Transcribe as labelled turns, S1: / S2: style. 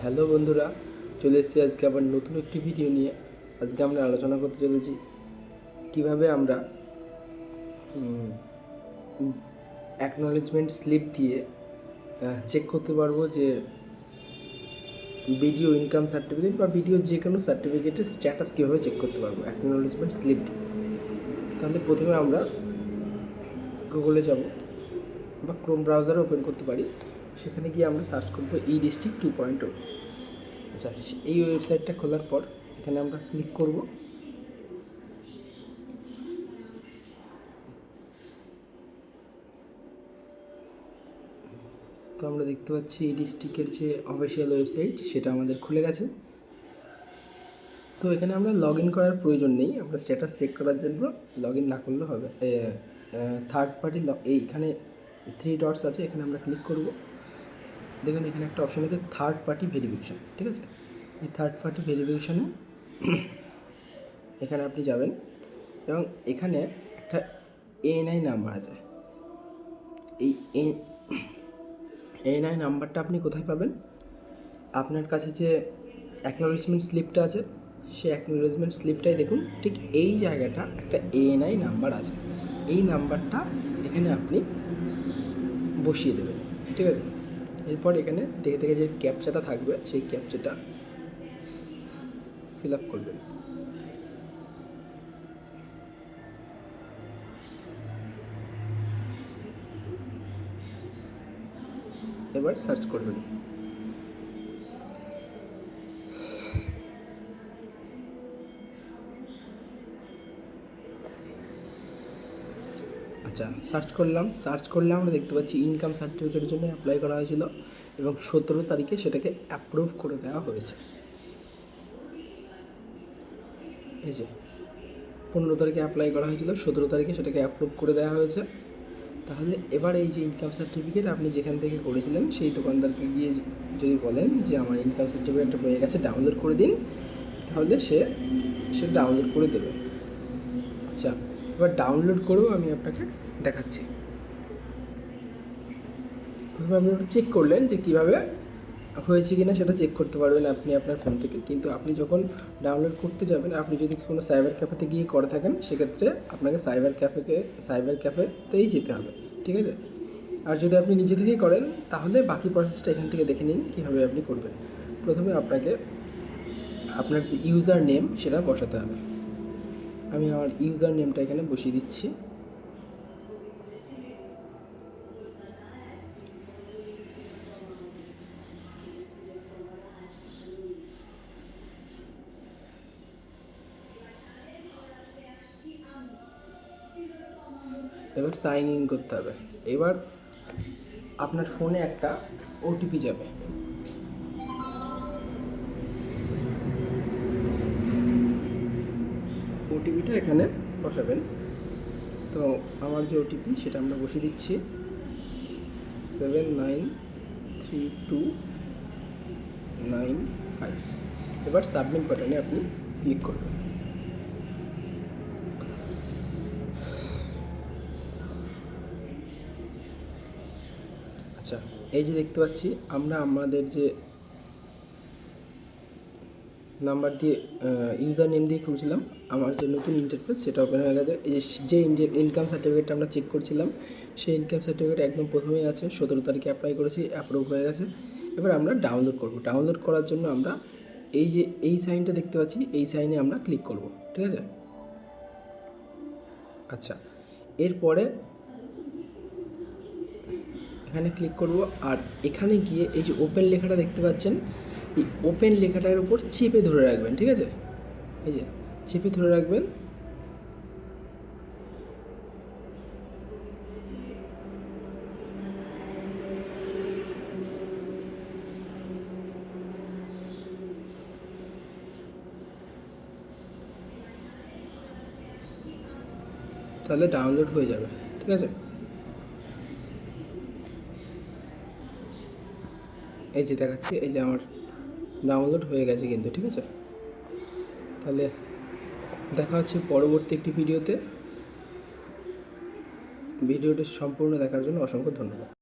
S1: Hello বন্ধুরা, চলে এসেছি আজকে আবার নতুন একটি ভিডিও নিয়ে। আজকে আমরা আলোচনা করতে চলেছি কীভাবে আমরা অ্যাকনলেজমেন্ট স্লিপ দিয়ে চেক করতে পারবো যে ভিডিও ইনকাম সার্টিফিকেট বা ভিডিও যে কোনো সার্টিফিকেটের স্ট্যাটাস কীভাবে চেক করতে পারবো অ্যাকনলেজমেন্ট স্লিপ দিয়ে। তাহলে প্রথমে আমরা গুগলে যাব বা ক্রোম ব্রাউজারে ওপেন করতে পারি। সেখানে গিয়ে আমরা সার্চ করবো ই-ডিস্ট্রিক্ট 2.0। আচ্ছা, এই ওয়েবসাইটটা খোলার পর এখানে আমরা ক্লিক করব। তো আমরা দেখতে পাচ্ছি এই ডিস্ট্রিক্টের যে অফিসিয়াল ওয়েবসাইট সেটা আমাদের খুলে গেছে। তো এখানে আমরা লগ ইন করার প্রয়োজন নেই, আমরা স্ট্যাটাস চেক করার জন্য লগ ইন না করলে হবে। থার্ড পার্টি এইখানে 3 ডটস আছে, এখানে আমরা ক্লিক করব। দেখুন এখানে একটা অপশন আছে থার্ড পার্টি ভেরিফিকেশান, ঠিক আছে। এই থার্ড পার্টি ভেরিফিকেশানে এখানে আপনি যাবেন এবং এখানে একটা ANI নাম্বার আছে। এই ANI নাম্বারটা আপনি কোথায় পাবেন? আপনার কাছে যে অ্যাকনলেজমেন্ট স্লিপটা আছে সেই অ্যাকনলেজমেন্ট স্লিপটাই দেখুন, ঠিক এই জায়গাটা একটা ANI নাম্বার আছে। এই নাম্বারটা এখানে আপনি বসিয়ে দেবেন, ঠিক আছে। এরপর এখানে দেখে দেখে যে ক্যাপচাটা থাকবে সেই ক্যাপচাটা ফিল আপ করবেন। এবার সার্চ করবেন। আচ্ছা, সার্চ করলে আমরা দেখতে পাচ্ছি ইনকাম সার্টিফিকেটের জন্য অ্যাপ্লাই করা হয়েছিল এবং 17 তারিখে সেটাকে অ্যাপ্রুভ করে দেওয়া হয়েছে। এই যে 15 তারিখে অ্যাপ্লাই করা হয়েছিল, 17 তারিখে সেটাকে অ্যাপ্রুভ করে দেওয়া হয়েছে। তাহলে এবার এই যে ইনকাম সার্টিফিকেট আপনি যেখান থেকে করেছিলেন সেই দোকানদারকে গিয়ে যদি বলেন যে আমার ইনকাম সার্টিফিকেটটা হয়ে গেছে, ডাউনলোড করে দিন, তাহলে সে ডাউনলোড করে দেবে। আচ্ছা, এবার ডাউনলোড করেও আমি আপনাকে দেখাচ্ছি। প্রথমে আপনি ওটা চেক করলেন যে কীভাবে হয়েছে কিনা সেটা চেক করতে পারবেন আপনি আপনার ফোন থেকে। কিন্তু আপনি যখন ডাউনলোড করতে যাবেন, আপনি যদি কোনো সাইবার ক্যাফেতে গিয়ে করে থাকেন সেক্ষেত্রে আপনাকে সাইবার ক্যাফেতেই যেতে হবে, ঠিক আছে। আর যদি আপনি নিজে থেকেই করেন তাহলে বাকি প্রসেসটা এখান থেকে দেখে নিন কীভাবে আপনি করবেন। প্রথমে আপনাকে আপনার যে ইউজার নেম সেটা বসাতে হবে। আমি আমার ইউজার নেমটা এখানে বসিয়ে দিচ্ছি। এবার সাইন ইন করতে হবে। এবার আপনার ফোনে একটা OTP যাবে। OTPটা এখানে বসাবেন। তো আমার যে OTP সেটা আমরা বসিয়ে দিচ্ছি 793295। এবার সাবমিট বাটনে আপনি ক্লিক করবেন। আচ্ছা, এই যে দেখতে পাচ্ছি আমরা আমাদের যে নাম্বার দিয়ে ইউজার নেম দিয়ে খুঁজছিলাম, আমার যে নতুন ইন্টারফেস সেটা ওপেন হয়ে গেছে। এই যে ইনকাম সার্টিফিকেটটা আমরা চেক করছিলাম সেই ইনকাম সার্টিফিকেট একদম প্রথমেই আছে, 17 তারিখে অ্যাপ্লাই করেছি, অ্যাপ্রুভ হয়ে গেছে। এবার আমরা ডাউনলোড করব। ডাউনলোড করার জন্য আমরা এই যে এই সাইনটা দেখতে পাচ্ছি এই সাইনে আমরা ক্লিক করব, ঠিক আছে। আচ্ছা, এরপরে এখানে ক্লিক করব আর এখানে গিয়ে এই যে ওপেন লেখাটা দেখতে পাচ্ছেন, এই ওপেন লেখাটার উপর চেপে ধরে রাখবেন, ঠিক আছে। এই যে চেপে ধরে রাখবেন। তাহলে ডাউনলোড হয়ে যাবে, ঠিক আছে। এই যে দেখাচ্ছি, এই যে আমার ডাউনলোড হয়ে গেছে কিন্তু, ঠিক আছে। তাহলে দেখা হচ্ছে পরবর্তী একটি ভিডিওতে। ভিডিওটি সম্পূর্ণ দেখার জন্য অসংখ্য ধন্যবাদ।